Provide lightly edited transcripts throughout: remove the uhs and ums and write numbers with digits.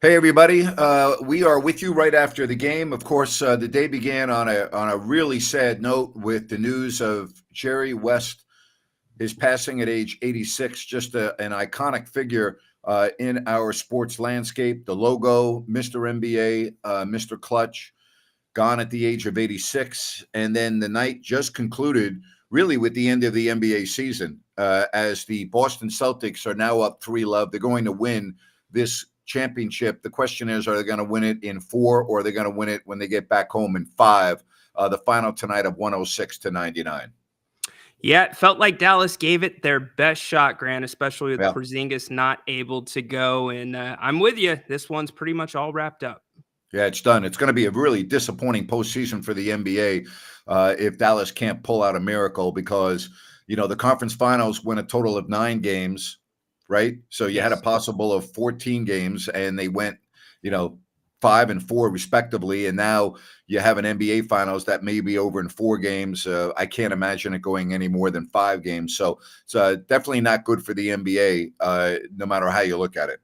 Hey everybody, we are with you right after the game. Of course, the day began on a really sad note with the news of Jerry West, his passing at age 86. Just an iconic figure in our sports landscape. The logo, Mr. NBA, Mr. Clutch, gone at the age of 86, and then the night just concluded really with the end of the NBA season, as the Boston Celtics are now up 3-love. They're going to win this championship. The question is, are they going to win it in 4, or are they going to win it when they get back home in 5? The final tonight of 106-99. Yeah, it felt like Dallas gave it their best shot, Grant, especially with Yeah. Porzingis not able to go. And I'm with you. This one's pretty much all wrapped up. Yeah, it's done. It's going to be a really disappointing postseason for the NBA if Dallas can't pull out a miracle, because, the conference finals win a total of 9 games, right? So you had a Yes. possible of 14 games, and they went, 5 and 4 respectively. And now you have an NBA finals that may be over in 4 games. I can't imagine it going any more than 5 games. So it's definitely not good for the NBA, no matter how you look at it.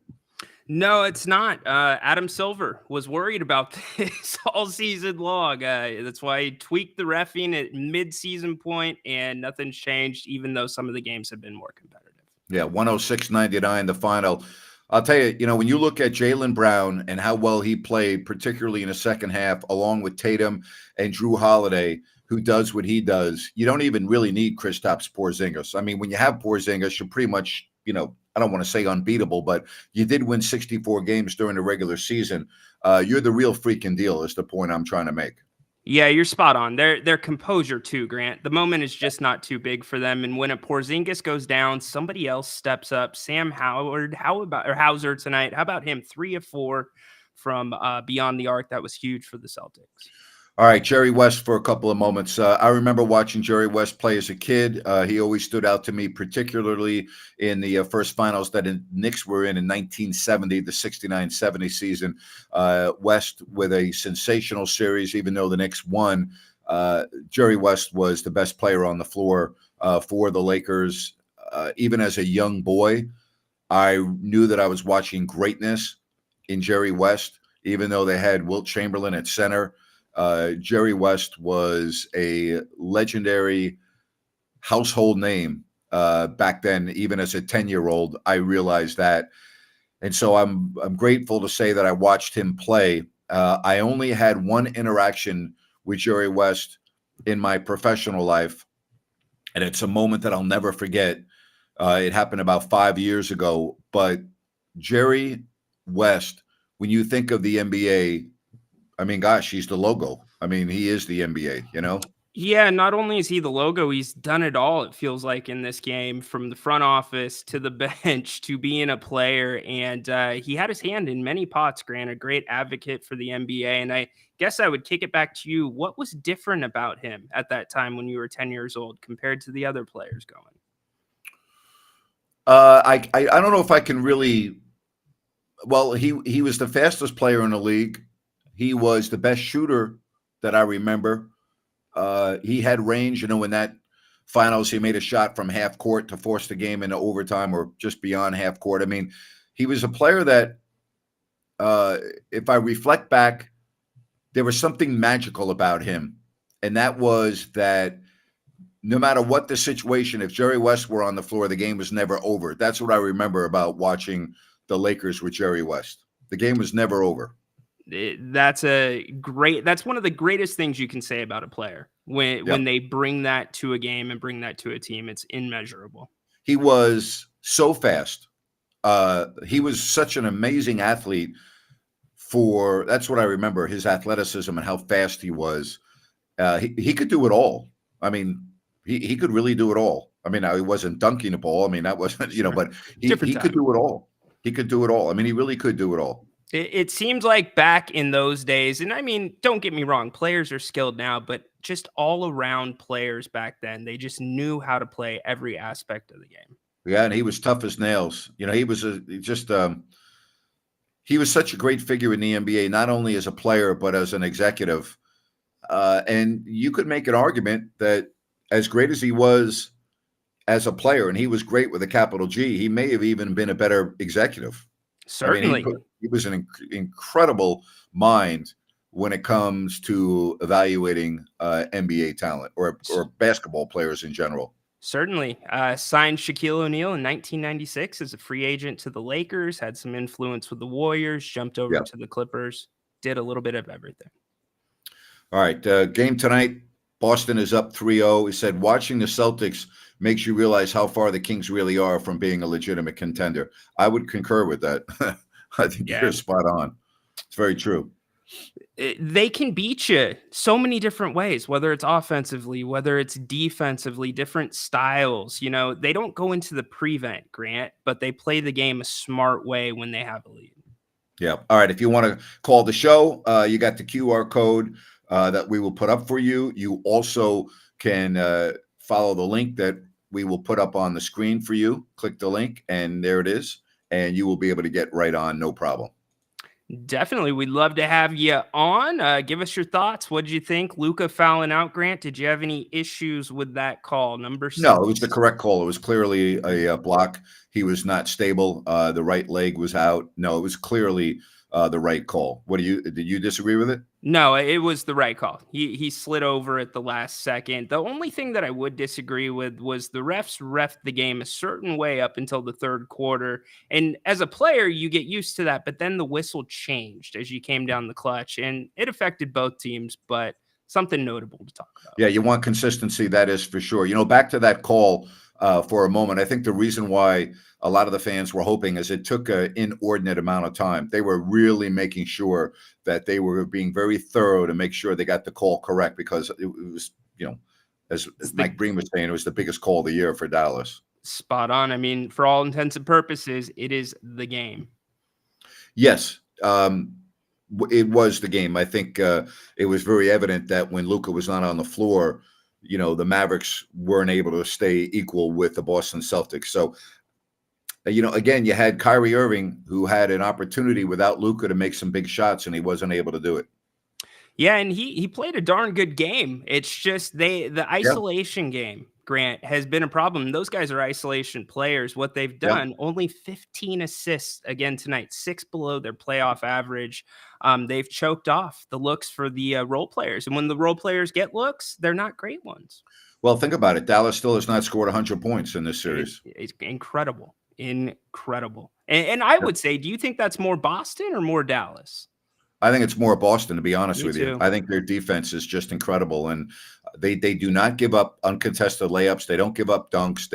No, it's not. Adam Silver was worried about this all season long. That's why he tweaked the reffing at mid-season point, and nothing's changed, even though some of the games have been more competitive. Yeah, 106-99, the final. I'll tell you, when you look at Jaylen Brown and how well he played, particularly in the second half, along with Tatum and Drew Holiday, who does what he does, you don't even really need Kristaps Porzingis. I mean, when you have Porzingis, you're pretty much, I don't want to say unbeatable, but you did win 64 games during the regular season. You're the real freaking deal, is the point I'm trying to make. Yeah, you're spot on. Their composure too, Grant. The moment is just not too big for them. And when a Porzingis goes down, somebody else steps up. Sam Howard, Hauser tonight? How about him? 3 of 4 from beyond the arc. That was huge for the Celtics. All right, Jerry West for a couple of moments. I remember watching Jerry West play as a kid. He always stood out to me, particularly in the first finals that the Knicks were in 1970, the 69-70 season. West with a sensational series, even though the Knicks won. Jerry West was the best player on the floor for the Lakers. Even as a young boy, I knew that I was watching greatness in Jerry West, even though they had Wilt Chamberlain at center. Jerry West was a legendary household name back then. Even as a 10-year-old, I realized that, and so I'm grateful to say that I watched him play. I only had one interaction with Jerry West in my professional life, and it's a moment that I'll never forget. It happened about 5 years ago, but Jerry West, when you think of the NBA, I mean, gosh, he's the logo. I mean, he is the NBA, Yeah, not only is he the logo, he's done it all, it feels like, in this game, from the front office to the bench to being a player. And he had his hand in many pots, Grant, a great advocate for the NBA. And I guess I would kick it back to you. What was different about him at that time when you were 10 years old compared to the other players going? I don't know if I can really. Well, he was the fastest player in the league. He was the best shooter that I remember. He had range. In that finals, he made a shot from half court to force the game into overtime, or just beyond half court. I mean, he was a player that, if I reflect back, there was something magical about him. And that was that no matter what the situation, if Jerry West were on the floor, the game was never over. That's what I remember about watching the Lakers with Jerry West. The game was never over. That's one of the greatest things you can say about a player when they bring that to a game and bring that to a team. It's immeasurable. He was so fast. He was such an amazing athlete. That's what I remember, his athleticism and how fast he was. He could do it all. I mean, he could really do it all. I mean, now he wasn't dunking the ball. I mean, that wasn't, but he could do it all. He could do it all. I mean, he really could do it all. It seems like back in those days, and I mean, don't get me wrong, players are skilled now, but just all around players back then, they just knew how to play every aspect of the game. Yeah, and he was tough as nails. He was he was such a great figure in the NBA, not only as a player, but as an executive. And you could make an argument that as great as he was as a player, and he was great with a capital G, he may have even been a better executive. I mean, Certainly. he was an incredible mind when it comes to evaluating NBA talent or basketball players in general. Certainly. Signed Shaquille O'Neal in 1996 as a free agent to the Lakers, had some influence with the Warriors, jumped over Yeah. to the Clippers, did a little bit of everything. All right. Game tonight. Boston is up 3-0. He said, watching the Celtics makes you realize how far the Kings really are from being a legitimate contender. I would concur with that. I think Yeah. you're spot on. It's very true. They can beat you so many different ways, whether it's offensively, whether it's defensively, different styles. They don't go into the prevent, Grant, but they play the game a smart way when they have a lead. Yeah. All right. If you want to call the show, you got the QR code that we will put up for you. You also can follow the link that we will put up on the screen for you. Click the link, and there it is. And you will be able to get right on, no problem. Definitely. We'd love to have you on. Give us your thoughts. What did you think? Luca fouling out, Grant. Did you have any issues with that call? Number 6. No, it was the correct call. It was clearly a block. He was not stable. The right leg was out. No, it was clearly the right call. Did you disagree with it? No, it was the right call. He slid over at the last second. The only thing that I would disagree with was the refs ref the game a certain way up until the third quarter. And as a player, you get used to that, but then the whistle changed as you came down the clutch, and it affected both teams, but something notable to talk about. Yeah, you want consistency, that is for sure. Back to that call for a moment, I think the reason why a lot of the fans were hoping is it took an inordinate amount of time. They were really making sure that they were being very thorough to make sure they got the call correct, because it was, as Mike Breen was saying, it was the biggest call of the year for Dallas. Spot on. I mean, for all intents and purposes, it is the game. Yes. It was the game. I think it was very evident that when Luka was not on the floor, the Mavericks weren't able to stay equal with the Boston Celtics. So, again, you had Kyrie Irving, who had an opportunity without Luka to make some big shots, and he wasn't able to do it. Yeah, and he played a darn good game. It's just the isolation game, Grant, has been a problem. Those guys are isolation players. What they've done, only 15 assists again tonight, 6 below their playoff average. They've choked off the looks for the role players. And when the role players get looks, they're not great ones. Well, think about it. Dallas still has not scored 100 points in this series. It's incredible. Incredible. And I would say, do you think that's more Boston or more Dallas? I think it's more Boston, to be honest with too. you. I think their defense is just incredible, and they do not give up uncontested layups. They don't give up dunks.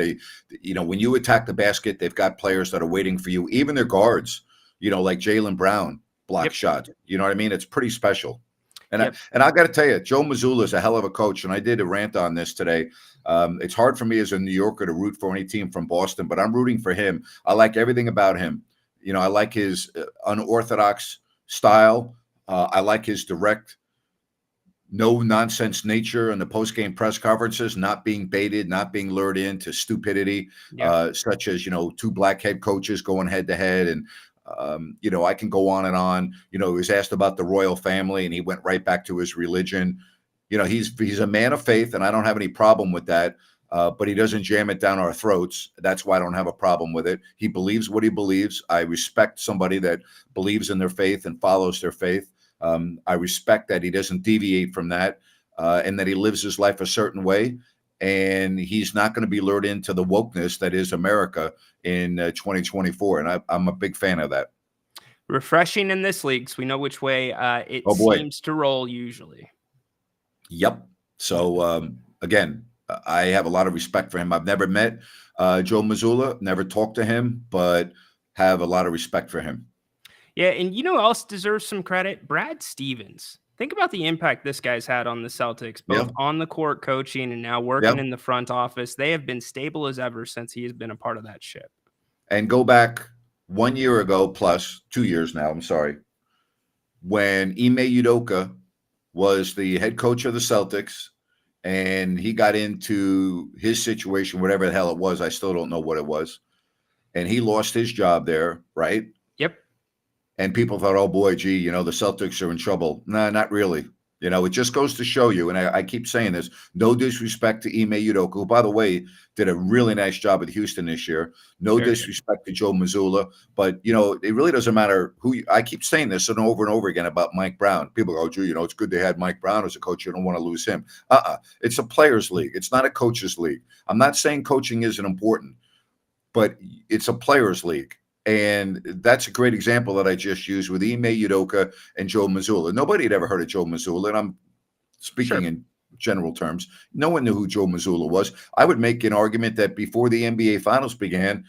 When you attack the basket, they've got players that are waiting for you. Even their guards, like Jaylen Brown, block shot. You know what I mean? It's pretty special. And I got to tell you, Joe Mazzulla is a hell of a coach, and I did a rant on this today. It's hard for me as a New Yorker to root for any team from Boston, but I'm rooting for him. I like everything about him. I like his unorthodox style. I like his direct, no-nonsense nature in the post-game press conferences, not being baited, not being lured into stupidity, such as, 2 black head coaches going head-to-head. And, I can go on and on. He was asked about the royal family, and he went right back to his religion. He's a man of faith, and I don't have any problem with that. But he doesn't jam it down our throats. That's why I don't have a problem with it. He believes what he believes. I respect somebody that believes in their faith and follows their faith. I respect that he doesn't deviate from that, and that he lives his life a certain way. And he's not going to be lured into the wokeness that is America in 2024. And I'm a big fan of that. Refreshing in this league, so we know which way it seems to roll usually. Yep. So, again, I have a lot of respect for him. I've never met Joe Mazzulla, never talked to him, but have a lot of respect for him. Yeah, and you know who else deserves some credit? Brad Stevens. Think about the impact this guy's had on the Celtics, both on the court coaching and now working in the front office. They have been stable as ever since he has been a part of that ship. And go back 1 year ago, plus 2 years now, I'm sorry, when Ime Udoka was the head coach of the Celtics, and he got into his situation, whatever the hell it was. I still don't know what it was. And he lost his job there, right? Yep. And people thought, oh, boy, gee, the Celtics are in trouble. No, not really. You know, it just goes to show you, and I keep saying this, no disrespect to Ime Udoka, who, by the way, did a really nice job with Houston this year. No Very good. disrespect to Joe Mazzulla, but, you know, it really doesn't matter who I keep saying this over and over again about Mike Brown. People go, Drew, you know, it's good they had Mike Brown as a coach. You don't want to lose him. It's a players' league. It's not a coaches' league. I'm not saying coaching isn't important, but it's a players' league. And that's a great example that I just used with Ime Udoka and Joe Mazzulla. Nobody had ever heard of Joe Mazzulla, and I'm speaking in general terms. No one knew who Joe Mazzulla was. I would make an argument that before the NBA Finals began,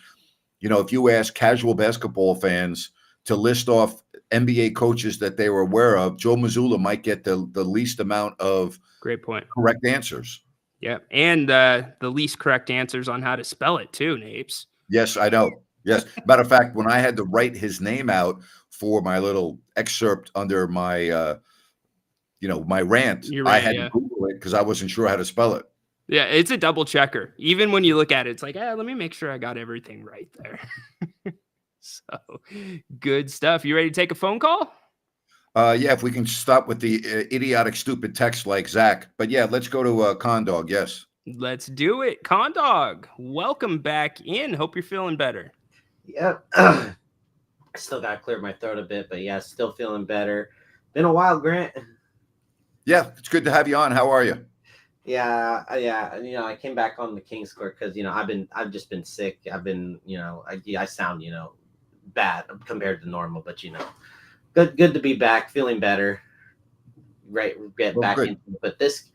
you know, if you ask casual basketball fans to list off NBA coaches that they were aware of, Joe Mazzulla might get the least amount of Great point. correct answers. Yeah, and the least correct answers on how to spell it too, Napes. Yes, I know. Yes. Matter of fact, when I had to write his name out for my little excerpt under my, my rant, I had to Google it because I wasn't sure how to spell it. Yeah, it's a double checker. Even when you look at it, it's like, let me make sure I got everything right there. So good stuff. You ready to take a phone call? Yeah, if we can stop with the idiotic, stupid text like Zach. But yeah, let's go to Condog. Yes. Let's do it. Condog, welcome back in. Hope you're feeling better. Yeah. I still got to clear my throat a bit, but yeah, still feeling better. Been a while, Grant. Yeah, it's good to have you on. How are you? Yeah. You know, I came back on the King's Court because, you know, I've just been sick. I've been, you know, I sound, you know, bad compared to normal, but, you know, good to be back, feeling better. Right. Get back into it. But this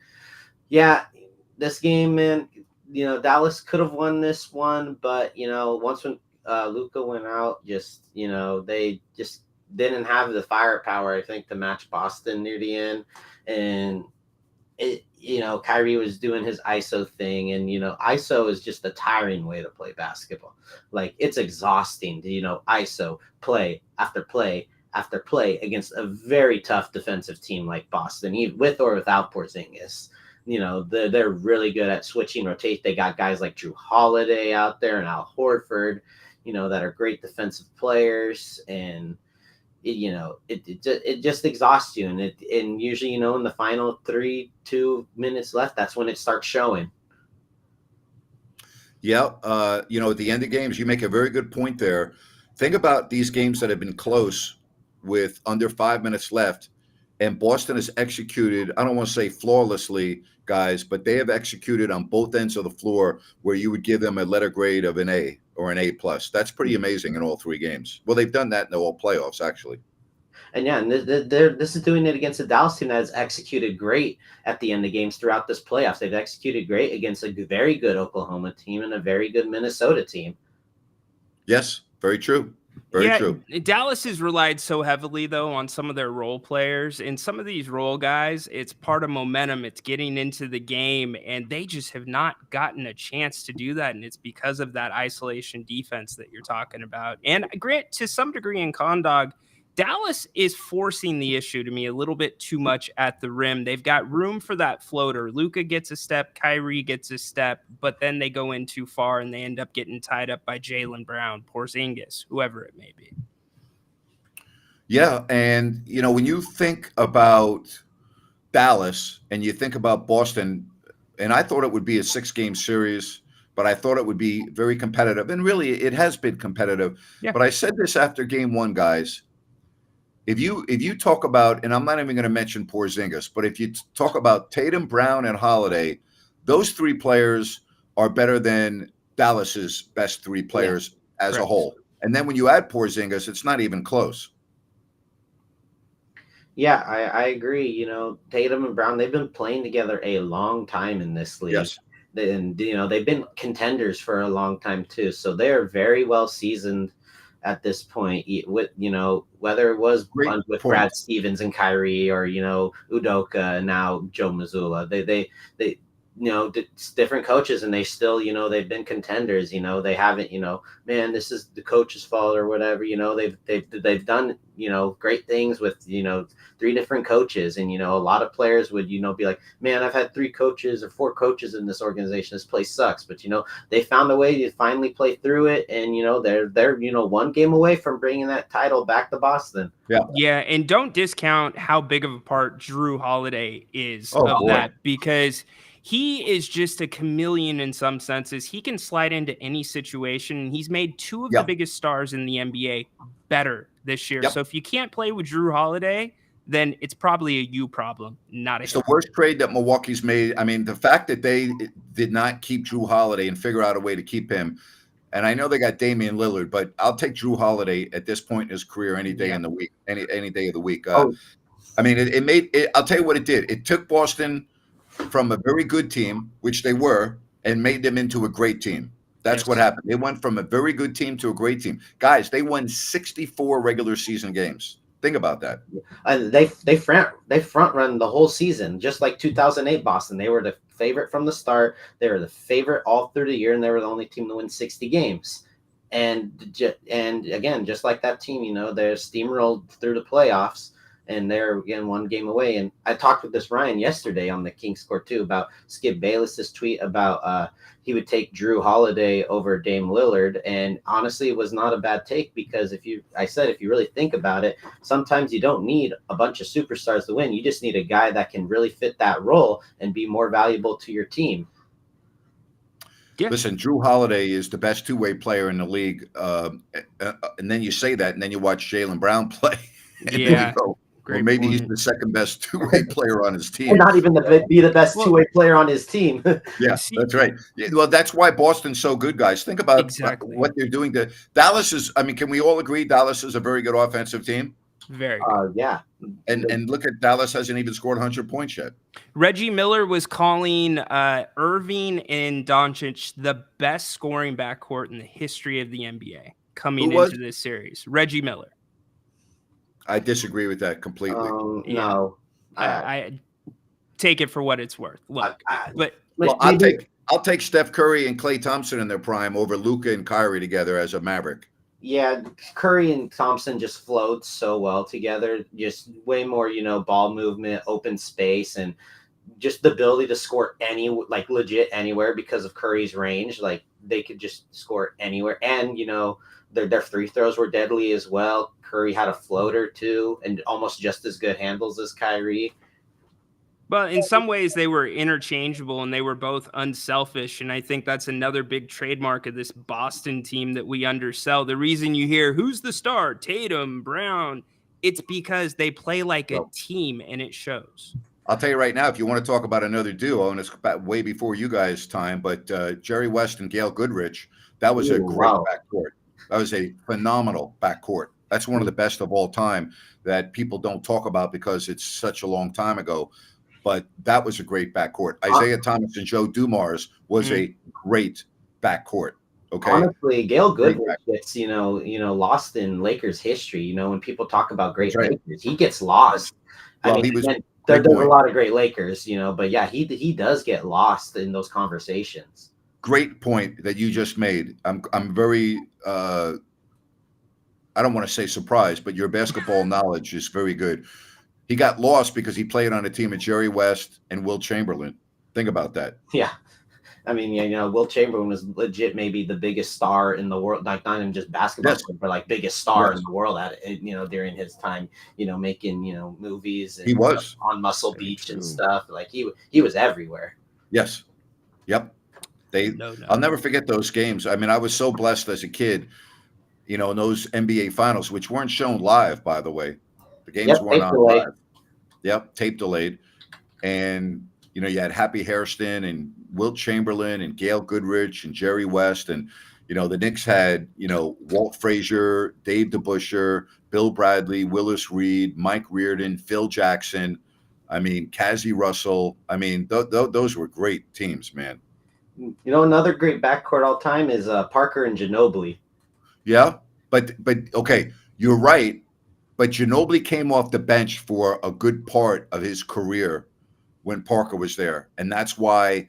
game, man, you know, Dallas could have won this one, but, you know, once when Luka went out, just, you know, they just didn't have the firepower, I think, to match Boston near the end. And it, you know, Kyrie was doing his ISO thing, and, you know, ISO is just a tiring way to play basketball. Like, it's exhausting to, you know, ISO play after play after play against a very tough defensive team like Boston, even with or without Porzingis. You know, they're really good at switching, rotate. They got guys like Drew Holiday out there and Al Horford, you know, that are great defensive players. And it just exhausts you, and usually, you know, in the final 2 minutes left, that's when it starts showing. Yeah, you know, at the end of games, you make a very good point there. Think about these games that have been close with under 5 minutes left, and Boston has executed, I don't want to say flawlessly, guys, but they have executed on both ends of the floor where you would give them a letter grade of an A or an A+. That's pretty amazing in all 3 games. Well, they've done that in all playoffs, actually. And yeah, and this is doing it against a Dallas team that has executed great at the end of games throughout this playoffs. They've executed great against a very good Oklahoma team and a very good Minnesota team. Yes, very true. Very true. Dallas has relied so heavily, though, on some of their role players. And some of these role guys, it's part of momentum. It's getting into the game, and they just have not gotten a chance to do that. And it's because of that isolation defense that you're talking about. And Grant, to some degree in Condog, Dallas is forcing the issue to me a little bit too much at the rim. They've got room for that floater. Luka gets a step, Kyrie gets a step, but then they go in too far and they end up getting tied up by Jaylen Brown, Porzingis, whoever it may be. Yeah, and, you know, when you think about Dallas and you think about Boston, and I thought it would be a 6-game series, but I thought it would be very competitive. And really, it has been competitive. Yeah. But I said this after game 1, guys. If you talk about, and I'm not even going to mention Porzingis, but if you talk about Tatum, Brown, and Holiday, those 3 players are better than Dallas's best 3 players as a whole. And then when you add Porzingis, it's not even close. Yeah, I agree. You know, Tatum and Brown, they've been playing together a long time in this league. Yes. And, you know, they've been contenders for a long time, too. So they're very well seasoned at this point, with, you know, whether it was with Brad Stevens and Kyrie, or, you know, Udoka and now Joe Mazzulla, different coaches, and they still, they've been contenders. They haven't, man, this is the coach's fault or whatever. They've done, great things with, 3 different coaches, and a lot of players would, be like, man, I've had 3 coaches or 4 coaches in this organization. This place sucks, but they found a way to finally play through it, and they're 1 game away from bringing that title back to Boston. Yeah, and don't discount how big of a part Drew Holiday is that, because he is just a chameleon in some senses. He can slide into any situation, and he's made 2 of the biggest stars in the NBA better this year. So if you can't play with Drew Holiday, then it's probably a you problem, not a It's him. the worst trade that Milwaukee's made. I mean, the fact that they did not keep Drew Holiday and figure out a way to keep him. And I know they got Damian Lillard, but I'll take Drew Holiday at this point in his career any day in the week, any day of the week. I mean, it made it. I'll tell you what it did. It took Boston from a very good team, which they were, and made them into a great team. That's what happened. They went from a very good team to a great team. Guys, they won 64 regular season games. Think about that. They front run the whole season, just like 2008 Boston. They were the favorite from the start. They were the favorite all through the year, and they were the only team to win 60 games. And again, just like that team, they're steamrolled through the playoffs, and they're again 1 game away. And I talked with this Ryan yesterday on the Kings Score 2 about Skip Bayless's tweet about he would take Drew Holiday over Dame Lillard, and honestly, it was not a bad take, because if you really think about it, sometimes you don't need a bunch of superstars to win. You just need a guy that can really fit that role and be more valuable to your team. Yeah. Listen, Drew Holiday is the best 2-way player in the league, and then you say that, and then you watch Jaylen Brown play, and then you go, well, maybe he's the second best 2-way player on his team. And not even be the best 2-way player on his team. Yeah, that's right. Yeah, well, that's why Boston's so good, guys. Think about what they're doing to Dallas. Can we all agree Dallas is a very good offensive team? Very good. Yeah. And look at Dallas hasn't even scored 100 points yet. Reggie Miller was calling Irving and Doncic the best scoring backcourt in the history of the NBA coming into this series. Reggie Miller. I disagree with that completely. No, I take it for what it's worth. Look, I'll take Steph Curry and Klay Thompson in their prime over Luka and Kyrie together as a Maverick. Yeah, Curry and Thompson just flowed so well together. Just way more, ball movement, open space, and just the ability to score legit anywhere because of Curry's range. Like, they could just score anywhere, and their free throws were deadly as well. Curry had a floater too, and almost just as good handles as Kyrie. But in some ways, they were interchangeable, and they were both unselfish. And I think that's another big trademark of this Boston team that we undersell. The reason you hear, who's the star? Tatum, Brown. It's because they play like a team, and it shows. I'll tell you right now, if you want to talk about another duo, and it's way before you guys' time, but Jerry West and Gail Goodrich, that was a great backcourt. That was a phenomenal backcourt. That's one of the best of all time that people don't talk about because it's such a long time ago. But that was a great backcourt. Isaiah Thomas and Joe Dumars was a great backcourt. Okay. Honestly, Gail Goodrich gets lost in Lakers history. When people talk about great Lakers, he gets lost. Well, there's a lot of great Lakers, but yeah, he does get lost in those conversations. Great point that you just made. I'm very I don't want to say surprised, but your basketball knowledge is very good. He got lost because he played on a team of Jerry West and Wilt Chamberlain. Think about that. Yeah. I mean, Wilt Chamberlain was legit maybe the biggest star in the world, like not even just basketball, but like biggest star in the world at it, during his time, making, movies and he was on Muscle Beach and stuff. Like he was everywhere. Yes. Yep. I'll never forget those games. I mean, I was so blessed as a kid, in those NBA finals, which weren't shown live, by the way. The games weren't on live. Yep. Tape delayed. And, you had Happy Hairston and Wilt Chamberlain and Gail Goodrich and Jerry West. And, the Knicks had, Walt Frazier, Dave DeBusschere, Bill Bradley, Willis Reed, Mike Reardon, Phil Jackson. I mean, Cazzie Russell. I mean, those were great teams, man. Another great backcourt all time is Parker and Ginobili. Yeah, but okay, you're right. But Ginobili came off the bench for a good part of his career when Parker was there. And that's why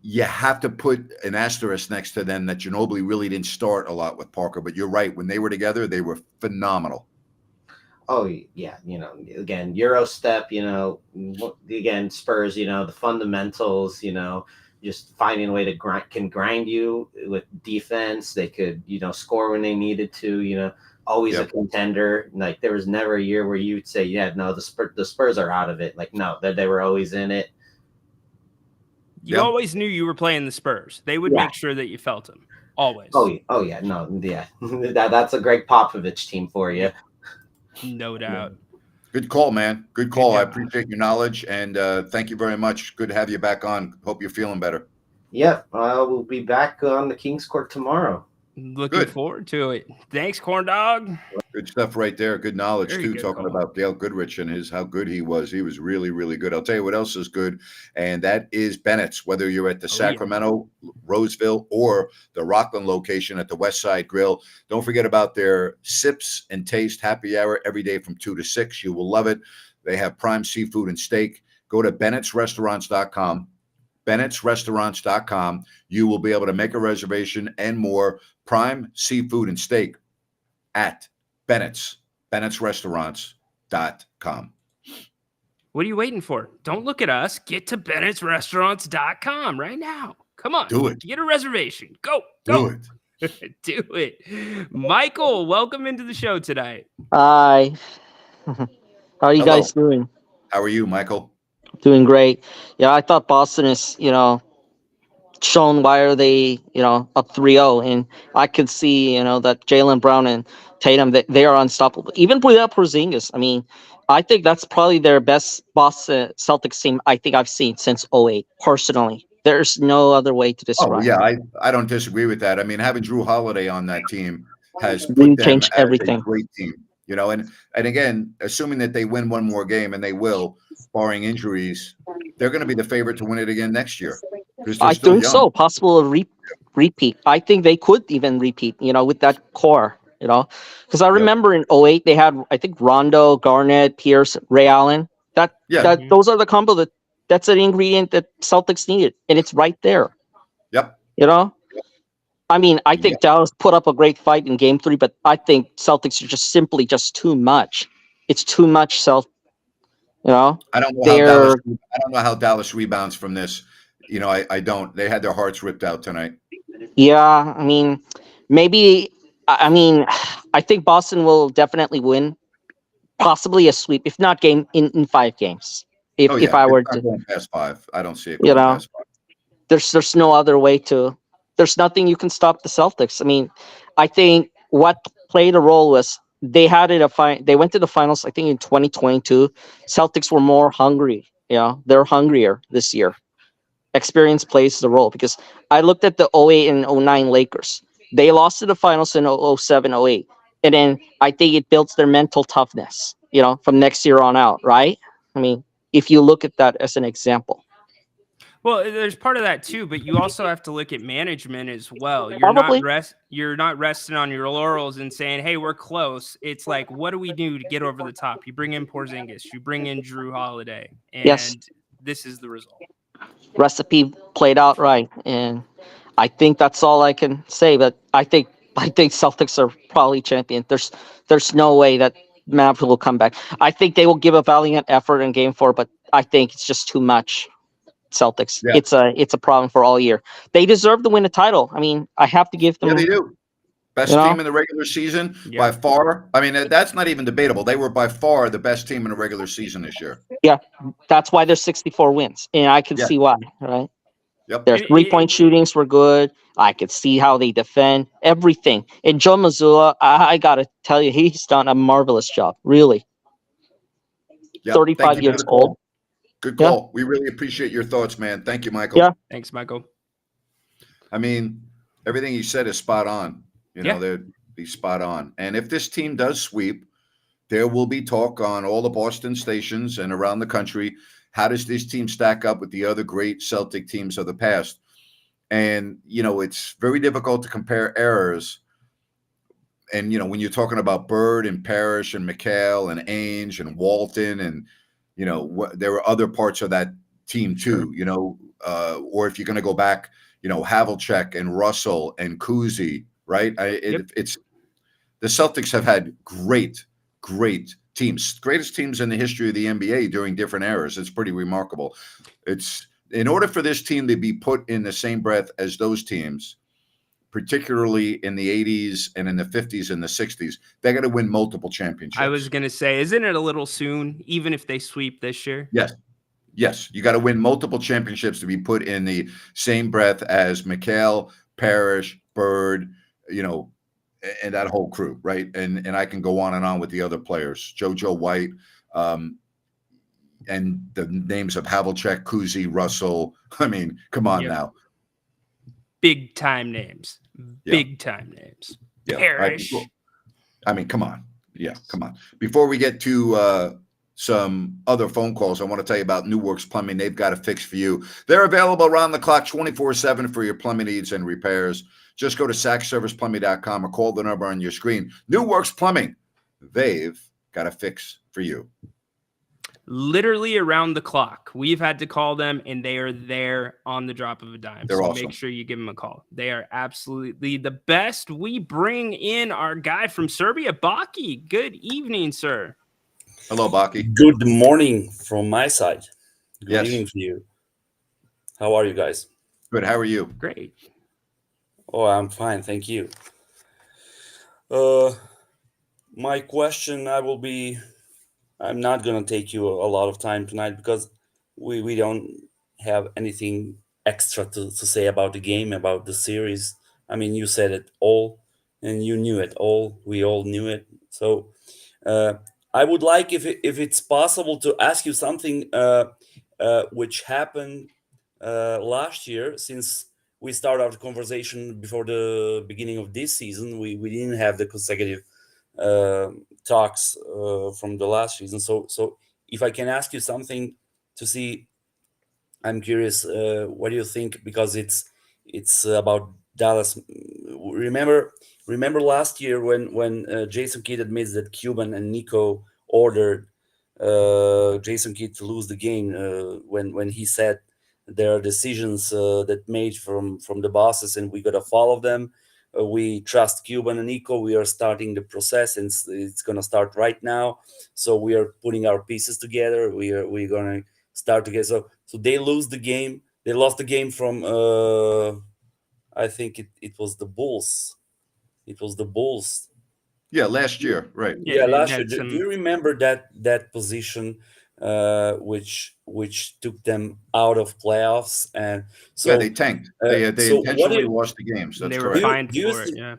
you have to put an asterisk next to them that Ginobili really didn't start a lot with Parker. But you're right. When they were together, they were phenomenal. Oh yeah, again, Euro step, again, Spurs, the fundamentals, just finding a way to grind you with defense. They could, score when they needed to, always a contender. Like there was never a year where you'd say, yeah, no, the Spurs are out of it. Like no, they were always in it. You always knew you were playing the Spurs. They would make sure that you felt them. Always. Oh yeah, no, yeah. That's a Greg Popovich team for you. No doubt. Good call, man. Good call. I appreciate your knowledge, and thank you very much. Good to have you back on. Hope you're feeling better. Yep, we'll be back on the King's Court tomorrow. Looking forward to it. Thanks, Corn Dog. Good stuff right there. Good knowledge, too, talking about Dale Goodrich and how good he was. He was really, really good. I'll tell you what else is good, and that is Bennett's. Whether you're at the Sacramento, Roseville, or the Rockland location at the West Side Grill, don't forget about their Sips and Taste happy hour every day from 2 to 6. You will love it. They have prime seafood and steak. Go to Bennett'sRestaurants.com. Bennett'sRestaurants.com. You will be able to make a reservation and more. Prime seafood and steak at Bennett'sRestaurants.com. What are you waiting for? Don't look at us. Get to Bennett'sRestaurants.com right now. Come on. Do it. Get a reservation. Go. Do it. Do it. Michael, welcome into the show tonight. Hi. How are you guys doing? How are you, Michael? Doing great. Yeah, I thought Boston is, shown why are they, up 3-0. And I could see, that Jaylen Brown and Tatum, they are unstoppable. Even without Porzingis, I mean, I think that's probably their best Boston Celtics team I think I've seen since 2008, personally. There's no other way to describe it. Yeah, I don't disagree with that. I mean, having Drew Holiday on that team has put them changed as everything. A great team. And again, assuming that they win one more game, and they will, barring injuries, they're going to be the favorite to win it again next year. I think so. Possible repeat. I think they could even repeat, with that core, because I remember in 2008, they had, I think, Rondo, Garnett, Pierce, Ray Allen. Those are the combo that's an ingredient that Celtics needed, and it's right there. Yep. I mean, I think Dallas put up a great fight in Game 3, but I think Celtics are just simply too much. It's too much I don't know how Dallas rebounds from this. I don't. They had their hearts ripped out tonight. Yeah, I mean, maybe. I think Boston will definitely win, possibly a sweep, if not game in 5 games. If I were to going past 5, I don't see it going past 5. There's no other way to. There's nothing you can stop the Celtics. I mean, I think what played a role was they went to the finals, I think, in 2022. Celtics were more hungry. They're hungrier this year. Experience plays the role, because I looked at the 2008 and 2009 Lakers. They lost to the finals in 2007, 2008. And then I think it builds their mental toughness, from next year on out, right? I mean, if you look at that as an example. Well, there's part of that too, but you also have to look at management as well. You're not resting on your laurels and saying, "Hey, we're close." It's like, what do we do to get over the top? You bring in Porzingis, you bring in Drew Holiday, and this is the result. Recipe played out right, and I think that's all I can say. But I think Celtics are probably champion. There's no way that Mavs will come back. I think they will give a valiant effort in Game 4, but I think it's just too much. Celtics. Yeah. It's a problem for all year. They deserve to win a title. I mean, I have to give them. Yeah, they do. Best team in the regular season by far. I mean, that's not even debatable. They were by far the best team in the regular season this year. Yeah, that's why there's 64 wins, and I can see why. Right. Yep. Their 3-point shootings were good. I could see how they defend everything. And Joe Mazzulla, I gotta tell you, he's done a marvelous job. Really. 35 years old. Good call. Yeah. We really appreciate your thoughts, man. Thank you, Michael. Yeah. Thanks, Michael. I mean, everything you said is spot on. They'd be spot on. And if this team does sweep, there will be talk on all the Boston stations and around the country. How does this team stack up with the other great Celtic teams of the past? And, it's very difficult to compare errors. And, when you're talking about Bird and Parrish and McHale and Ainge and Walton and, there were other parts of that team too, or if you're going to go back, Havlicek and Russell and Kuzi, right? It's the Celtics have had great teams, greatest teams in the history of the NBA during different eras. It's pretty remarkable. It's in order for this team to be put in the same breath as those teams, particularly in the 80s and in the 50s and the 60s, they got to win multiple championships. I was going to say, isn't it a little soon, even if they sweep this year? Yes. You got to win multiple championships to be put in the same breath as McHale, Parrish, Bird, and that whole crew, right? And I can go on with the other players, JoJo White, and the names of Havlicek, Kuzi, Russell. I mean, come on now. Big time names. Big time names. Yeah. Parrish. I mean, come on. Yeah, come on. Before we get to some other phone calls, I want to tell you about New Works Plumbing. They've got a fix for you. They're available around the clock 24/7 for your plumbing needs and repairs. Just go to sackserviceplumbing.com or call the number on your screen. New Works Plumbing. They've got a fix for you. Literally around the clock. We've had to call them, and they are there on the drop of a dime. They're awesome. Make sure you give them a call. They are absolutely the best. We bring in our guy from Serbia, Baki. Good evening, sir. Hello, Baki. Good morning from my side. Good evening to you. How are you guys? Good. How are you? Great. Oh, I'm fine. Thank you. My question, I'm not going to take you a lot of time tonight because we don't have anything extra to say about the game, about the series. I mean, you said it all and you knew it all. We all knew it. So I would like, if it's possible, to ask you something which happened last year. Since we started our conversation before the beginning of this season, we didn't have the consecutive talks from the last season. So if I can ask you something to see, I'm curious, what do you think? Because it's about Dallas. Remember last year when Jason Kidd admits that Cuban and Nico ordered Jason Kidd to lose the game, when he said there are decisions that made from the bosses and we gotta follow them. We trust Cuban and Nico. We are starting the process, and it's gonna start right now. So we are putting our pieces together. We're gonna start together. So they lose the game. They lost the game from I think it was the Bulls. It was the Bulls. Yeah, last year, right? Yeah, last year. Do you remember that position, which took them out of playoffs? And so they tanked. They intentionally lost the games. That's they correct. were fined for it. Yeah.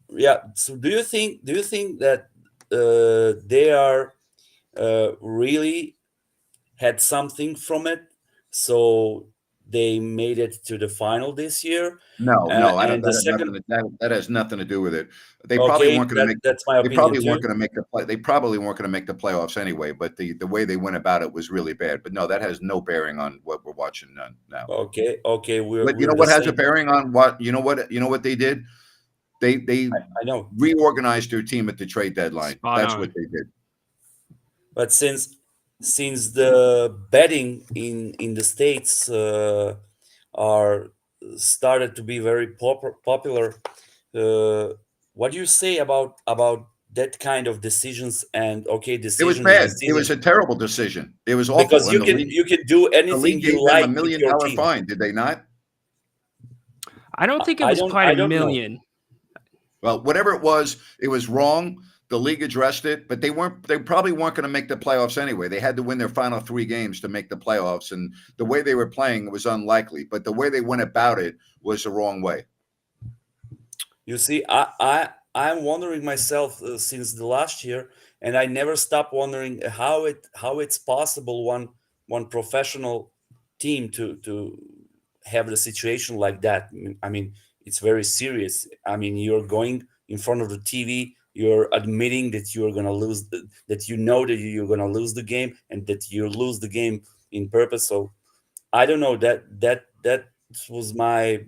Yeah. So do you think that they are really had something from it? So they made it to the final this year. No, that has nothing to do with it. They probably weren't going to make. That's my opinion. They probably weren't going to make the play. They probably weren't going to make the playoffs anyway. But the way they went about it was really bad. But no, that has no bearing on what we're watching now. Okay. But you know what has a bearing on what? You know what they did? They I know, reorganized their team at the trade deadline. That's what they did. But since the betting in the States are started to be very popular, what do you say about that kind of decisions? And decision. It was bad. It was a terrible decision. It was awful. Because you can do anything you like. $1 million fine, did they not? I don't think it was quite $1 million. Know. Well, whatever it was wrong. The league addressed it, but they probably weren't going to make the playoffs anyway. They had to win their final 3 games to make the playoffs. And the way they were playing, it was unlikely, but the way they went about it was the wrong way. You see, I'm wondering myself since the last year, and I never stop wondering how it's possible one professional team to have the situation like that. I mean, it's very serious. I mean, you're going in front of the TV. You're admitting that you're going to lose, that you're going to lose the game, and that you lose the game in purpose. So I don't know, that was my,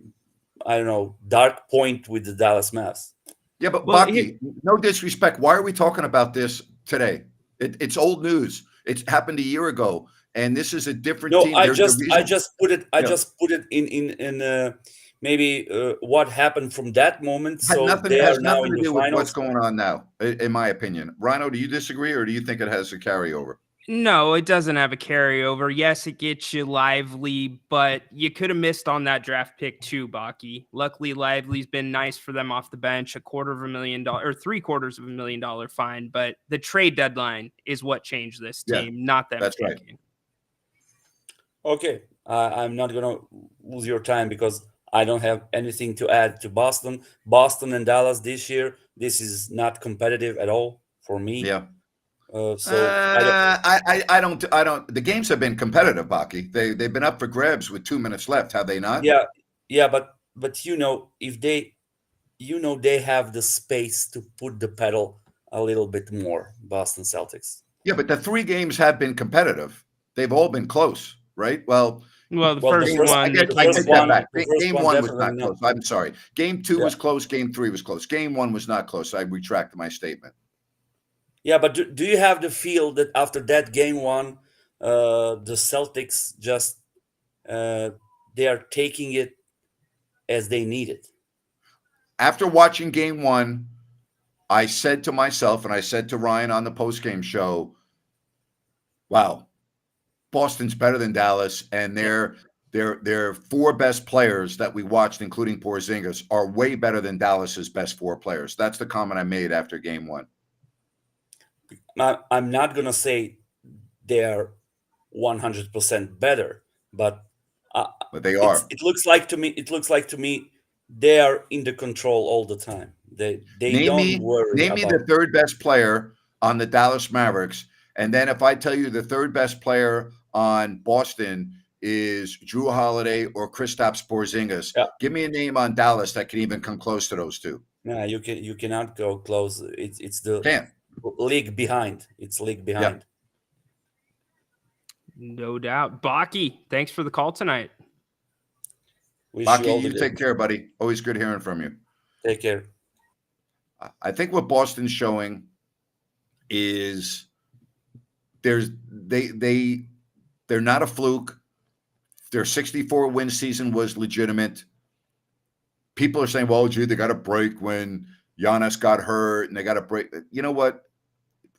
dark point with the Dallas Mavs. Yeah, but Baki, no disrespect. Why are we talking about this today? It's old news. It happened a year ago, and this is a different No, team. I There's the just reason. put it. I Yeah. just put it in maybe what happened from that moment. Had So nothing, they it are has now nothing in to the do with what's finals. going on now, in my opinion. Ryno, do you disagree, or do you think it has a carryover? No, it doesn't have a carryover. Yes, it gets you Lively, but you could have missed on that draft pick too, Baki. Luckily, Lively's been nice for them off the bench, $250,000 or $750,000 fine. But the trade deadline is what changed this Yeah, team, not them that's right. taking. Okay, I'm not gonna lose your time because I don't have anything to add to Boston. Boston and Dallas this year, this is not competitive at all for me. Yeah. So I don't. I don't. The games have been competitive, Baki. They've been up for grabs with 2 minutes left, have they not? Yeah, but if they have the space to put the pedal a little bit more. Boston Celtics. Yeah, but the 3 games have been competitive. They've all been close, right? Well, The Well, first one, the I first take that one, back. the first Game one 1 was definitely not not. close. I'm sorry. Game 2 Yeah. was close. Game 3 was close. Game 1 was not close. I retract my statement. Yeah, but do you have the feel that after that game 1, the Celtics just they are taking it as they need it? After watching game 1, I said to myself, and I said to Ryan on the postgame show, wow, Boston's better than Dallas, and their 4 best players that we watched, including Porzingis, are way better than Dallas's best 4 players. That's the comment I made after game 1. I'm not gonna say they are 100% better, but they are. It looks like to me they are in the control all the time. They don't worry. Name me the 3rd best player on the Dallas Mavericks, and then if I tell you the 3rd best player on Boston is Drew Holiday or Kristaps Porzingis, give me a name on Dallas that can even come close to those 2. No, you cannot go close. It's the Can't. league behind. It's league behind. No doubt. Baki, thanks for the call tonight. Baki, you take care, buddy. Always good hearing from you. Take care. I think what Boston's showing is they're not a fluke. Their 64-win season was legitimate. People are saying, well, gee, they got a break when Giannis got hurt and they got a break. You know what?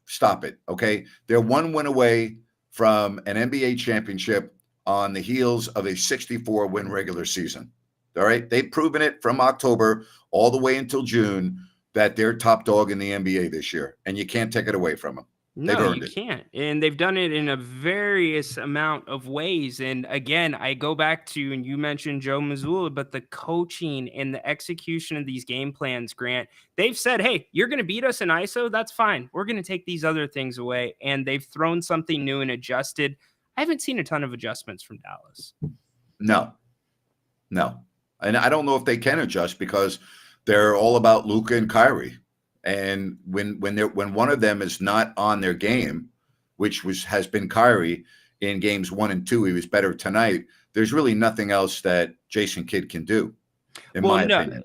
Stop it, okay? They're 1 win away from an NBA championship on the heels of a 64-win regular season. All right? They've proven it from October all the way until June that they're top dog in the NBA this year, and you can't take it away from them. No, you can't. And they've done it in a various amount of ways. And again, I go back to, and you mentioned Joe Mazzulla, but the coaching and the execution of these game plans, Grant, they've said, hey, you're going to beat us in ISO. That's fine. We're going to take these other things away. And they've thrown something new and adjusted. I haven't seen a ton of adjustments from Dallas. No. And I don't know if they can adjust because they're all about Luka and Kyrie. And when one of them is not on their game, which has been Kyrie in games 1 and 2, he was better tonight. There's really nothing else that Jason Kidd can do, in my opinion.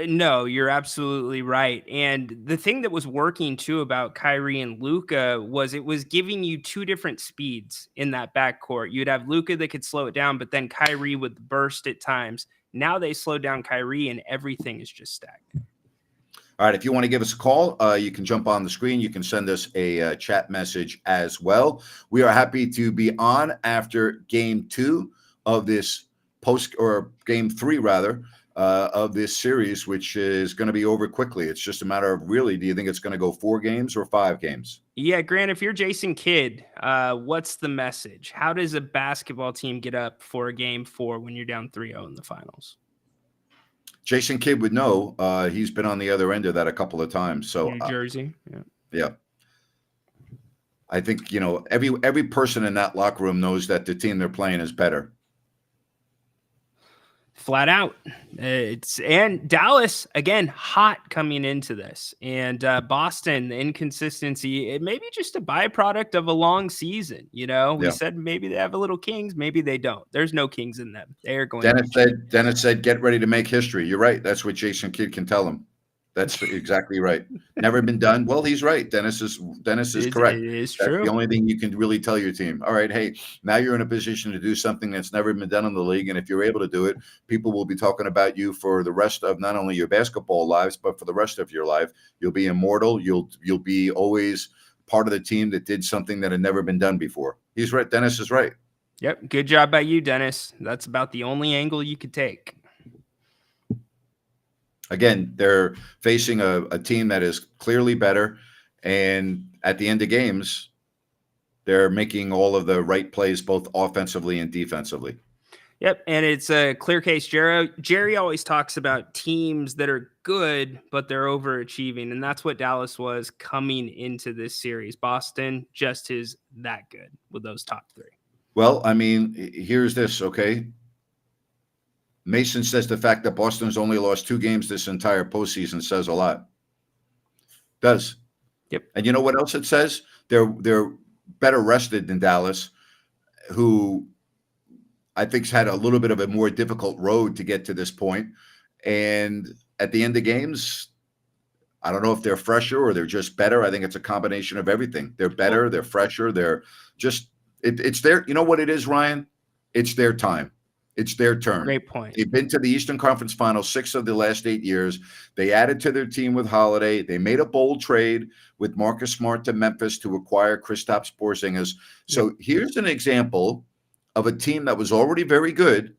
No, you're absolutely right. And the thing that was working too about Kyrie and Luka was it was giving you 2 different speeds in that backcourt. You'd have Luka that could slow it down, but then Kyrie would burst at times. Now they slow down Kyrie and everything is just stagnant. All right, if you want to give us a call, you can jump on the screen. You can send us a chat message as well. We are happy to be on after game 2 of this game 3 rather, of this series, which is going to be over quickly. It's just a matter of really, do you think it's going to go 4 games or 5 games? Yeah, Grant, if you're Jason Kidd, what's the message? How does a basketball team get up for a game 4 when you're down 3-0 in the finals? Jason Kidd would know. He's been on the other end of that a couple of times. So New Jersey, yeah. I think every person in that locker room knows that the team they're playing is better. Flat out. And Dallas again hot coming into this, and Boston, the inconsistency. It may be just a byproduct of a long season. We said maybe they have a little Kings, maybe they don't. There's no Kings in them. They are going. Dennis said, "Get ready to make history." You're right. That's what Jason Kidd can tell them. That's exactly right. Never been done. Well, he's right. Dennis is correct. It is That's true. the only thing you can really tell your team. All right, hey, now you're in a position to do something that's never been done in the league, and if you're able to do it, people will be talking about you for the rest of not only your basketball lives, but for the rest of your life. You'll be immortal. You'll be always part of the team that did something that had never been done before. He's right. Dennis is right. Yep. Good job by you, Dennis. That's about the only angle you could take. Again, they're facing a team that is clearly better, and at the end of games, they're making all of the right plays, both offensively and defensively. Yep, and it's a clear case. Jerry always talks about teams that are good, but they're overachieving, and that's what Dallas was coming into this series. Boston just is that good with those top three. Well, I mean, here's this, okay? Mason says the fact that Boston's only lost 2 games this entire postseason says a lot. Does. Yep. And you know what else it says? They're better rested than Dallas, who I think's had a little bit of a more difficult road to get to this point. And at the end of games, I don't know if they're fresher or they're just better. I think it's a combination of everything. They're better, they're fresher, they're just it's their, you know what it is, Ryan? It's their time. It's their turn. Great point. They've been to the Eastern Conference Finals 6 of the last 8 years. They added to their team with Holiday. They made a bold trade with Marcus Smart to Memphis to acquire Kristaps Porzingis. So here's an example of a team that was already very good,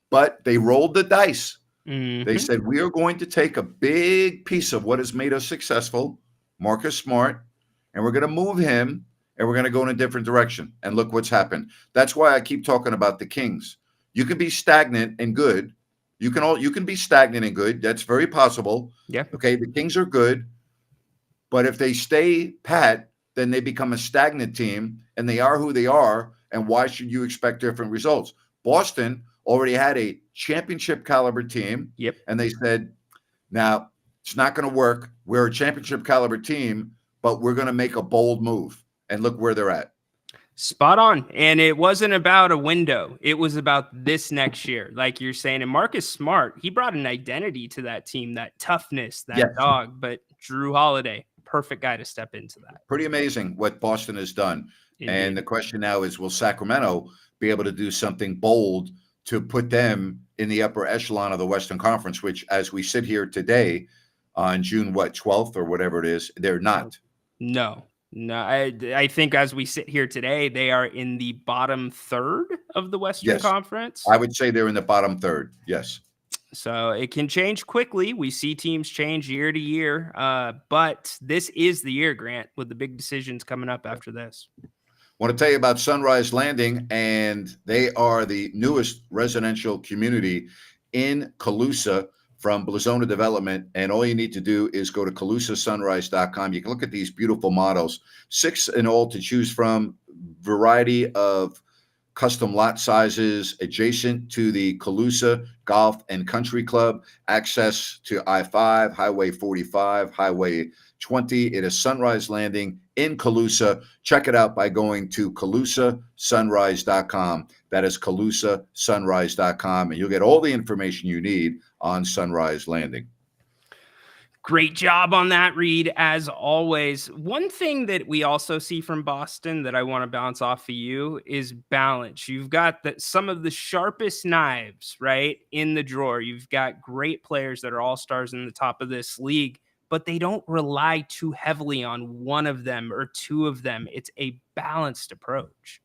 but they rolled the dice. They said, we are going to take a big piece of what has made us successful, Marcus Smart, and we're going to move him, and we're going to go in a different direction. And look what's happened. That's why I keep talking about the Kings. You can be stagnant and good. You can be stagnant and good. That's very possible. Yeah. Okay. The Kings are good, but if they stay pat, then they become a stagnant team, and they are who they are. And why should you expect different results? Boston already had a championship caliber team. Yep. And they said, now it's not going to work. We're a championship caliber team, but we're going to make a bold move. And look where they're at. Spot on. And it wasn't about a window. It was about this next year, like you're saying. And Marcus Smart, he brought an identity to that team, that toughness, that dog. But Drew Holiday, perfect guy to step into that. Pretty amazing what Boston has done. Indeed. And the question now is, will Sacramento be able to do something bold to put them in the upper echelon of the Western Conference, which, as we sit here today on June, 12th or whatever it is, they're not. No, I think as we sit here today, they are in the bottom third of the Western Conference. I would say they're in the bottom third. Yes. So it can change quickly. We see teams change year to year, but this is the year, Grant, with the big decisions coming up after this. I want to tell you about Sunrise Landing, and they are the newest residential community in Colusa from Blazona Development. And all you need to do is go to ColusaSunrise.com. You can look at these beautiful models, 6 in all to choose from, variety of custom lot sizes adjacent to the Colusa Golf and Country Club, access to I-5, Highway 45, Highway 20. It is Sunrise Landing in Colusa. Check it out by going to ColusaSunrise.com. That is ColusaSunrise.com, and you'll get all the information you need on Sunrise Landing. Great job on that, Reed, as always. One thing that we also see from Boston that I want to bounce off of you is balance. You've got some of the sharpest knives, right, in the drawer. You've got great players that are all-stars in the top of this league, but they don't rely too heavily on one of them or two of them. It's a balanced approach.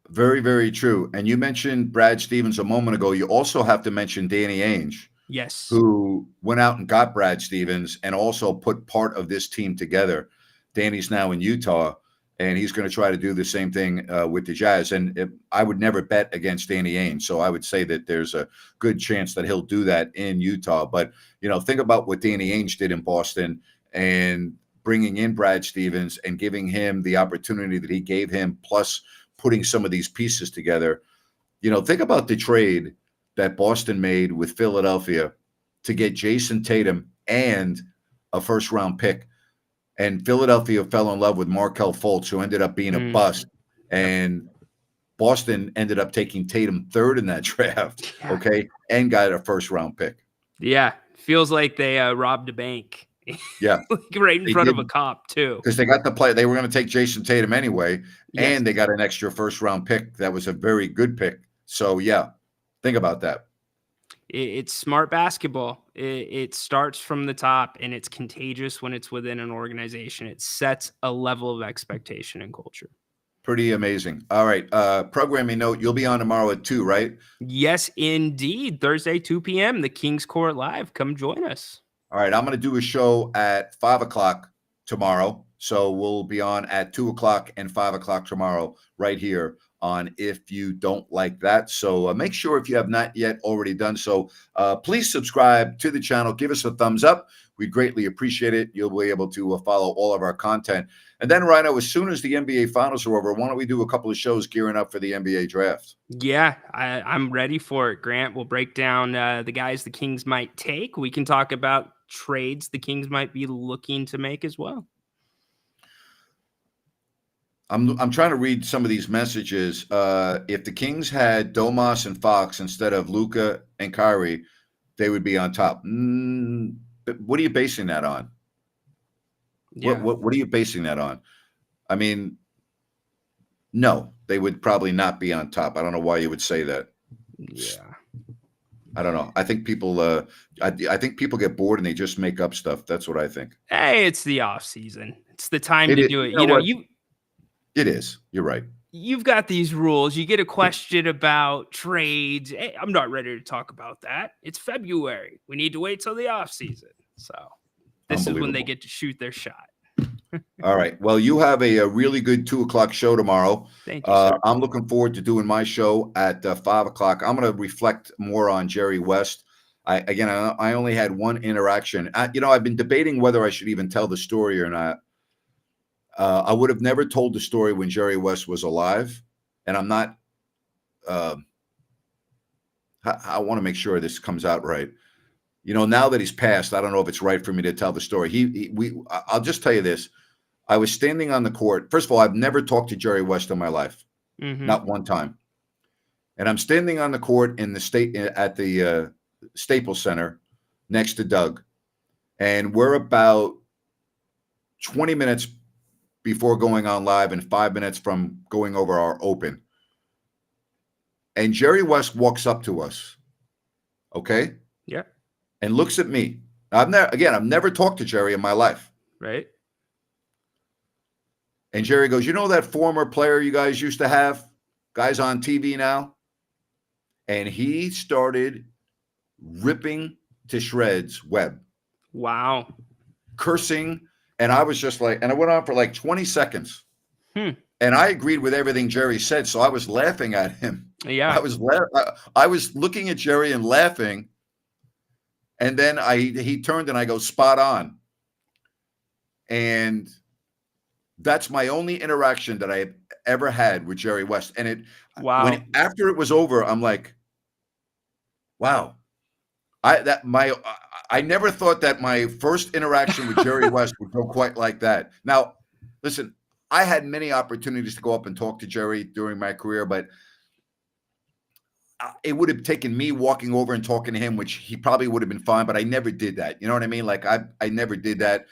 Very, very true. And you mentioned Brad Stevens a moment ago. You also have to mention Danny Ainge. Yes. Who went out and got Brad Stevens and also put part of this team together. Danny's now in Utah, and he's going to try to do the same thing with the Jazz. And I would never bet against Danny Ainge, so I would say that there's a good chance that he'll do that in Utah. But, think about what Danny Ainge did in Boston and bringing in Brad Stevens and giving him the opportunity that he gave him, plus putting some of these pieces together. Think about the trade that Boston made with Philadelphia to get Jason Tatum and a first-round pick. And Philadelphia fell in love with Markelle Fultz, who ended up being a bust. And Boston ended up taking Tatum third in that draft, okay, and got a first-round pick. Yeah, Feels like they robbed a bank. Yeah. Like right in They front of did. a cop too. Because they got the play. They were going to take Jason Tatum anyway, Yes. and they got an extra first-round pick. That was a very good pick. So, yeah, think about that. It's smart basketball. It starts from the top, and it's contagious when it's within an organization. It sets a level of expectation and culture. Pretty amazing. All right. Programming note, you'll be on tomorrow at 2, right? Yes, indeed. Thursday, 2 p.m., the Kings Court Live. Come join us. All right. I'm going to do a show at 5 o'clock tomorrow. So we'll be on at 2 o'clock and 5 o'clock tomorrow right here on If You Don't Like That. So make sure, if you have not yet already done so, please subscribe to the channel. Give us a thumbs up. We'd greatly appreciate it. You'll be able to follow all of our content. And then, Ryno, as soon as the NBA Finals are over, why don't we do a couple of shows gearing up for the NBA draft? Yeah, I'm ready for it, Grant. We'll break down the guys the Kings might take. We can talk about trades the Kings might be looking to make as well. I'm trying to read some of these messages. If the Kings had Domas and Fox instead of Luka and Kyrie, they would be on top. But what are you basing that on? Yeah. What are you basing that on? I mean, no, they would probably not be on top. I don't know why you would say that. Yeah. I don't know. I think people I think people get bored and they just make up stuff. That's what I think. Hey, it's the off season. It's the time It to is- do it. you know what? You've It is. You're right. got these rules. You get a question about trades. Hey, I'm not ready to talk about that. It's February. We need to wait till the off season. So this is when they Unbelievable. get to shoot their shot. All right. Well, you have a really good 2 o'clock show tomorrow. Thank you, sir. I'm looking forward to doing my show at 5 o'clock. I'm going to reflect more on Jerry West. I only had one interaction. I've been debating whether I should even tell the story or not. I would have never told the story when Jerry West was alive, and I'm not. I want to make sure this comes out right. Now that he's passed, I don't know if it's right for me to tell the story. I'll just tell you this. I was standing on the court. First of all, I've never talked to Jerry West in my life, not one time. And I'm standing on the court at the Staples Center next to Doug, and we're about 20 minutes before going on live and 5 minutes from going over our open. And Jerry West walks up to us, okay? Yeah. And looks at me. I've never talked to Jerry in my life. Right. And Jerry goes, you know that former player you guys used to have? Guys on TV now? And he started ripping to shreds Webb. Wow. Cursing. And I was just like, and it went on for like 20 seconds. And I agreed with everything Jerry said. So I was laughing at him. Yeah. I was looking at Jerry and laughing. And then he turned and I go, spot on. And that's my only interaction that I have ever had with Jerry West. And wow. After it was over, I'm like, wow. I never thought that my first interaction with Jerry West would go quite like that. Now, listen, I had many opportunities to go up and talk to Jerry during my career, but it would have taken me walking over and talking to him, which he probably would have been fine, but I never did that. You know what I mean? Like I never did that.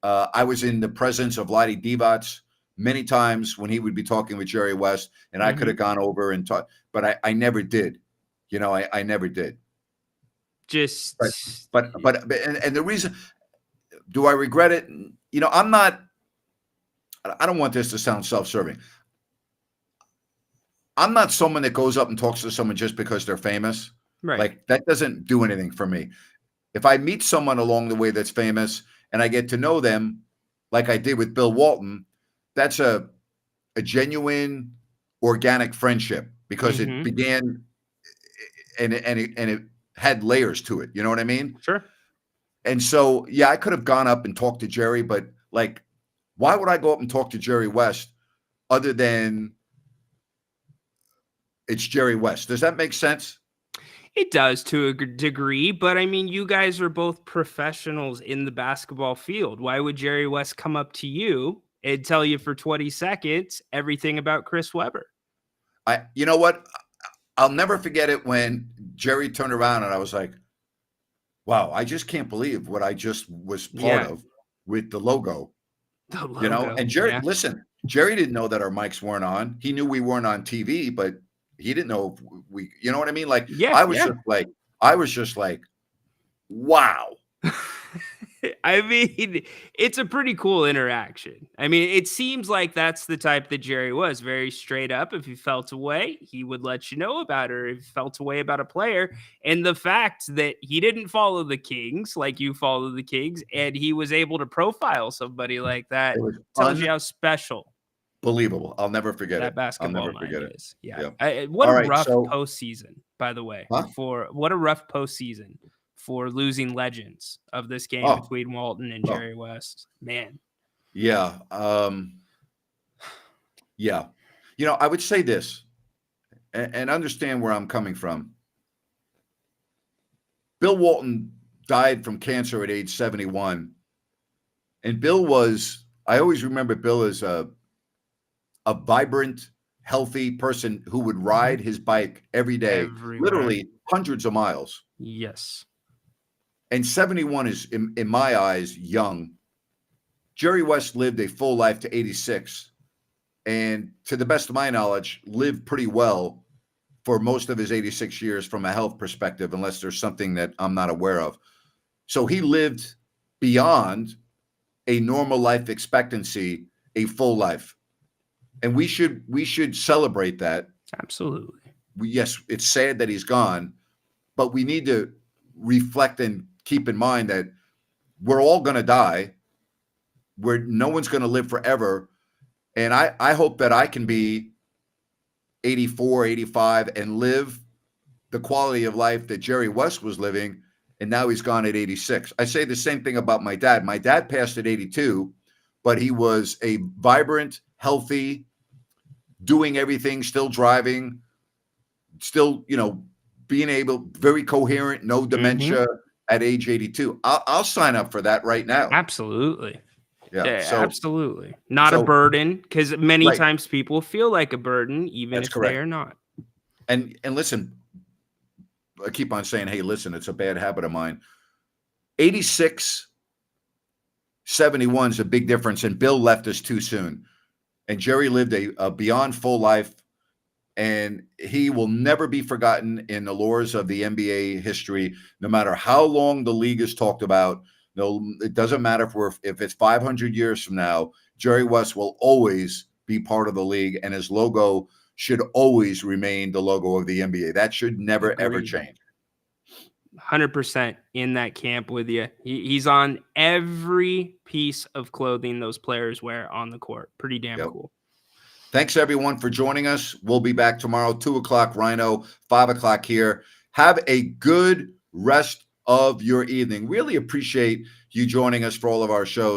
I was in the presence of Vlade Divac many times when he would be talking with Jerry West, and I could have gone over and talked, but I never did. I never did. But the reason, do I regret it? I don't want this to sound self-serving. I'm not someone that goes up and talks to someone just because they're famous. Right. Like that doesn't do anything for me. If I meet someone along the way that's famous and I get to know them, like I did with Bill Walton, that's a genuine, organic friendship because it began and it had layers to it. You know what I mean? Sure. And so, yeah, I could have gone up and talked to Jerry, but like, why would I go up and talk to Jerry West other than it's Jerry West? Does that make sense? It does to a degree, but I mean, you guys are both professionals in the basketball field. Why would Jerry West come up to you and tell you for 20 seconds everything about Chris Webber? You know what? I'll never forget it when Jerry turned around and I was like, Wow, I just can't believe what I just was part of with the logo. The logo, you know, and Jerry, listen, Jerry didn't know that our mics weren't on. He knew we weren't on TV, but he didn't know if we, you know what I mean? Like, I was just like, wow. I mean, it's a pretty cool interaction. I mean, it seems like that's the type that Jerry was, very straight up. If he felt a way, he would let you know about it, or if he felt a way about a player. And the fact that he didn't follow the Kings like you follow the Kings, and he was able to profile somebody like that, tells you how special. Believable. I'll never forget that it. basketball I'll never forget mind it. is. What a rough postseason, by the way. What a rough postseason for losing legends of this game between Walton and Jerry West. Man. Yeah. Yeah. You know, I would say this and understand where I'm coming from. Bill Walton died from cancer at age 71. And Bill was, I always remember Bill as a vibrant, healthy person who would ride his bike every day, literally hundreds of miles. Yes. And 71 is, in my eyes, young. Jerry West lived a full life to 86. And to the best of my knowledge, lived pretty well for most of his 86 years from a health perspective, unless there's something that I'm not aware of. So he lived beyond a normal life expectancy, a full life. And we should celebrate that. Absolutely. Yes, it's sad that he's gone, but we need to reflect and keep in mind that we're all going to die. No one's going to live forever. And I hope that I can be 84, 85 and live the quality of life that Jerry West was living. And now he's gone at 86. I say the same thing about my dad. My dad passed at 82, but he was a vibrant, healthy, doing everything, still driving, still, being able, very coherent, no dementia at age 82. I'll sign up for that right now. Absolutely. Yeah, absolutely. Not a burden, because many times people feel like a burden, even if they are not. And listen, I keep on saying, hey, listen, it's a bad habit of mine. 86, 71 is a big difference, and Bill left us too soon. And Jerry lived a beyond full life, and he will never be forgotten in the lores of the NBA history, no matter how long the league is talked about. No, it doesn't matter if it's 500 years from now, Jerry West will always be part of the league, and his logo should always remain the logo of the NBA. That should never, ever change. 100% in that camp with you. He's on every piece of clothing those players wear on the court. Pretty damn cool. Thanks, everyone, for joining us. We'll be back tomorrow, 2 o'clock, Ryno, 5 o'clock here. Have a good rest of your evening. Really appreciate you joining us for all of our shows.